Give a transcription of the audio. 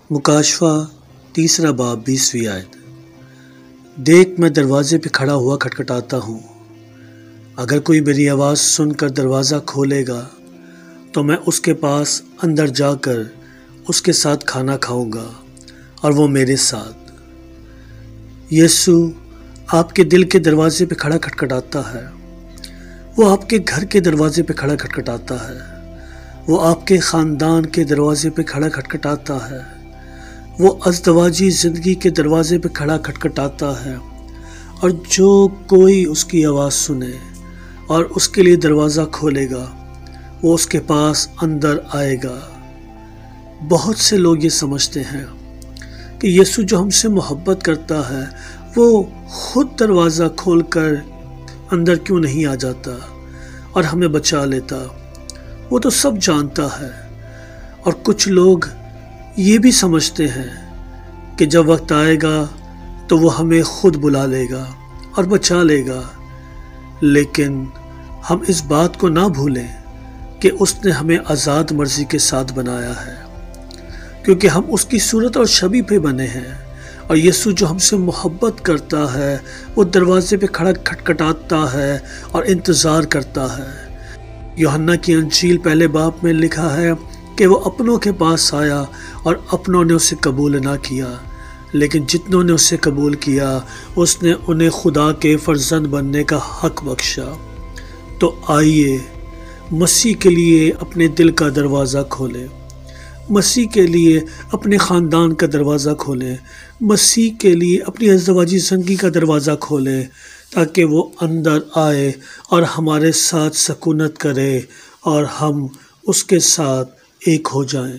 مکاشفہ تیسرا باب 20ویں آیت۔ دیکھ میں دروازے پہ کھڑا ہوا کھٹکھٹاتا ہوں، اگر کوئی میری آواز سن کر دروازہ کھولے گا تو میں اس کے پاس اندر جا کر اس کے ساتھ کھانا کھاؤں گا اور وہ میرے ساتھ۔ یسوع آپ کے دل کے دروازے پہ کھڑا کھٹکھٹاتا ہے، وہ آپ کے گھر کے دروازے پہ کھڑا کھٹکھٹاتا ہے، وہ آپ کے خاندان کے دروازے پہ کھڑا کھٹکھٹاتا ہے، وہ ازدواجی زندگی کے دروازے پہ کھڑا کھٹکھٹاتا ہے، اور جو کوئی اس کی آواز سنے اور اس کے لیے دروازہ کھولے گا وہ اس کے پاس اندر آئے گا۔ بہت سے لوگ یہ سمجھتے ہیں کہ یسوع جو ہم سے محبت کرتا ہے وہ خود دروازہ کھول کر اندر کیوں نہیں آ جاتا اور ہمیں بچا لیتا، وہ تو سب جانتا ہے۔ اور کچھ لوگ یہ بھی سمجھتے ہیں کہ جب وقت آئے گا تو وہ ہمیں خود بلا لے گا اور بچا لے گا، لیکن ہم اس بات کو نہ بھولیں کہ اس نے ہمیں آزاد مرضی کے ساتھ بنایا ہے، کیونکہ ہم اس کی صورت اور شبیہ پہ بنے ہیں، اور یسوع جو ہم سے محبت کرتا ہے وہ دروازے پہ کھڑا کھٹکھٹاتا ہے اور انتظار کرتا ہے۔ یوحنا کی انجیل پہلے باب میں لکھا ہے کہ وہ اپنوں کے پاس آیا اور اپنوں نے اسے قبول نہ کیا، لیکن جتنوں نے اسے قبول کیا اس نے انہیں خدا کے فرزند بننے کا حق بخشا۔ تو آئیے مسیح کے لیے اپنے دل کا دروازہ کھولیں، مسیح کے لیے اپنے خاندان کا دروازہ کھولیں، مسیح کے لیے اپنی ازدواجی زندگی کا دروازہ کھولیں، تاکہ وہ اندر آئے اور ہمارے ساتھ سکونت کرے اور ہم اس کے ساتھ ایک ہو جائیں۔